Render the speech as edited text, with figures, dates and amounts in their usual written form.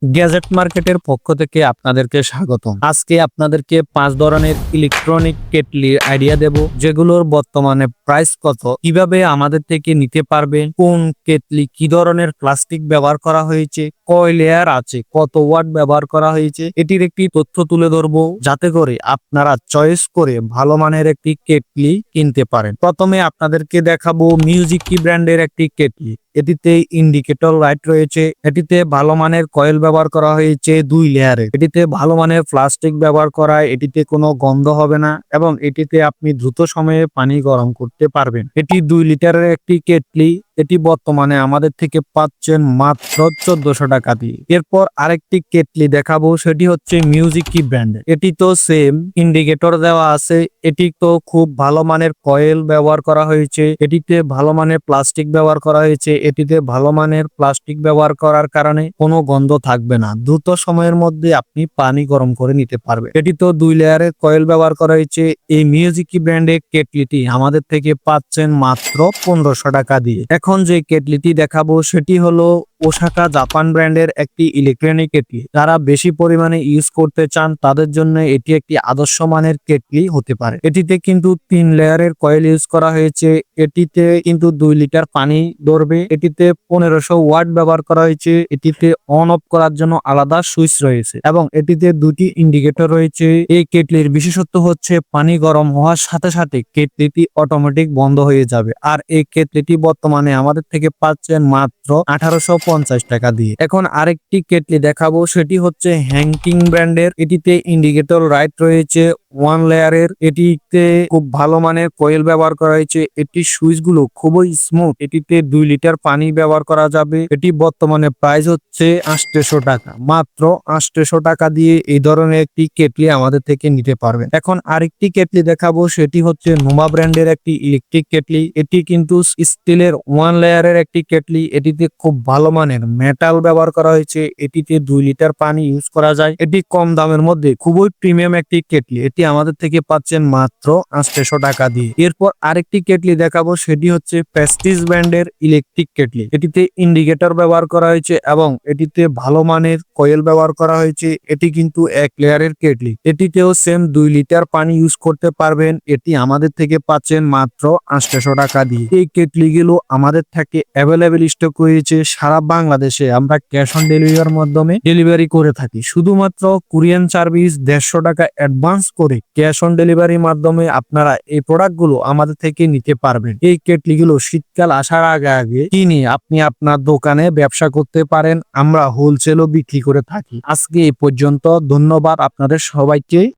Gadget মার্কেটের পক্ষ থেকে আপনাদেরকে স্বাগতম। আজকে আপনাদেরকে 5 ধরনের ইলেকট্রনিক কেটলির আইডিয়া দেব, যেগুলোর বর্তমানে প্রাইস কত, কিভাবে আমাদের থেকে নিতে পারবেন, কোন কেটলি কি ধরনের প্লাস্টিক ব্যবহার করা হয়েছে, কয় লেয়ার আছে, কত ওয়াট ব্যবহার করা হয়েছে, এটির একটি তথ্য তুলে ধরবো, যাতে করে আপনারা চয়েস করে ভালো মানের একটি কেটলি কিনতে পারেন। প্রথমে আপনাদেরকে দেখাবো মিউজিক কি ব্র্যান্ডের একটি কেটলি। এটিতে ইন্ডিকেটর লাইট রয়েছে, এটিতে ভালো মানের কয়েল ব্যবহার করা হয়েছে 2 লেয়ারে, এটিতে ভালো মানের প্লাস্টিক ব্যবহার করায় এটিতে কোনো গন্ধ হবে না এবং এটিতে আপনি দ্রুত সময়ে পানি গরম করতে পারবেন। এটি 2 লিটারের একটি কেটলি। এটি বর্তমানে আমাদের থেকে পাচ্ছেন মাত্র 1400 টাকা দিয়ে। এরপর আরেকটি কেটলি দেখাবো, সেটি হচ্ছে মিউজিক কি ব্র্যান্ডের। এটি তো সেম ইন্ডিকেটর দেওয়া আছে, এটি তো খুব ভালো মানের কয়েল ব্যবহার করা হয়েছে, এটিতে ভালো মানের প্লাস্টিক ব্যবহার করা হয়েছে, এটিতে ভালো মানের প্লাস্টিক ব্যবহার করার কারণে কোনো গন্ধ থাকবে না, দ্রুত সময়ের মধ্যে আপনি পানি গরম করে নিতে পারবেন। এটি তো 2 লেয়ারের কয়েল ব্যবহার করা হয়েছে। এই মিউজিক কি ব্র্যান্ডের কেটলিটি আমাদের থেকে পাচ্ছেন মাত্র 1500 টাকা দিয়ে। এখন যে কেটলিটি দেখাবো সেটি হলো ওসাকা জাপান ব্র্যান্ডের একটি ইলেকট্রনিক কেটলি। যারা বেশি পরিমাণে ইউজ করতে চান তাদের জন্য এটি একটি আদর্শ মানের কেটলি হতে পারে। এটিতে কিন্তু 3 লেয়ারের কয়েল ইউজ করা হয়েছে, এটিতে কিন্তু 2 লিটার পানি ধরবে, এটিতে 1500 ওয়াট ব্যবহার করা হয়েছে, এটিতে অন অফ করার জন্য আলাদা সুইচ রয়েছে এবং এটিতে 2টি ইন্ডিকেটর রয়েছে। এই কেটলির বিশেষত্ব হচ্ছে পানি গরম হওয়ার সাথে সাথে কেটলিটি অটোমেটিক বন্ধ হয়ে যাবে। আর এই কেটলিটি বর্তমানে আমাদের থেকে পাচ্ছেন মাত্র 1850 টাকা দিয়ে। এখন আরেকটি কেটলি দেখাবো, সেটি হচ্ছে হ্যাংকিং ব্র্যান্ডের। এটিতে ইন্ডিকেটর লাইট রয়েছে 1 লেয়ারের, এটিতে খুব ভালো মানের কয়েল ব্যবহার করা হয়েছে, এটির সুইচ গুলো খুবই স্মুথ, এটিতে 2 লিটার পানি ব্যবহার করা যাবে। এটি বর্তমানে প্রাইস হচ্ছে 800 টাকা। মাত্র 800 টাকা দিয়ে এই ধরনের একটি কেটলি আমাদের থেকে নিতে পারবেন। এখন আরেকটি কেটলি দেখাবো, সেটি হচ্ছে নোভা ব্র্যান্ডের একটি ইলেকট্রিক কেটলি। এটি কিন্তু স্টিলের 1 লেয়ারের একটি কেটলি, এটিতে খুব ভালো মানের মেটাল ব্যবহার করা হয়েছে, এটিতে 2 লিটার পানি ইউজ করা যায়। এটি কম দামের মধ্যে খুবই প্রিমিয়াম একটি কেটলি, এটি আমাদের থেকে পাচ্ছেন মাত্র 800 টাকা দিয়ে। এরপর আরেকটি কেটলি দেখাবো, সেটি হচ্ছে প্রেস্টিজ ব্র্যান্ডের ইলেকট্রিক কেটলি। এটিতে ইন্ডিকেটর ব্যবহার করা হয়েছে এবং এটিতে ভালো মানের কয়েল ব্যবহার করা হয়েছে। এটি কিন্তু 1 লেয়ারের কেটলি, এটিতেও সেম 2 লিটার পানি ইউজ করতে পারবেন। এটি আমাদের থেকে পাচ্ছেন মাত্র 800 টাকা দিয়ে। এই কেটলি গুলো আমাদের থেকে অ্যাভেলেবেল স্টক রয়েছে সারা বাংলাদেশে। আমরা ক্যাশ অন ডেলিভারির মাধ্যমে ডেলিভারি করে থাকি। শুধুমাত্র কুরিয়ান সার্ভিস 150 টাকা অ্যাডভান্স করে ক্যাশ অন ডেলিভারির মাধ্যমে আপনারা এই প্রোডাক্টগুলো আমাদের থেকে নিতে পারবেন। এই কেটলিগুলো শীতকাল আসার আগে আগে কিনে আপনি আপনার দোকানে ব্যবসা করতে পারেন। আমরা হোলসেলও বিক্রি করে থাকি। আজকে এই পর্যন্ত, ধন্যবাদ আপনাদের সবাইকে।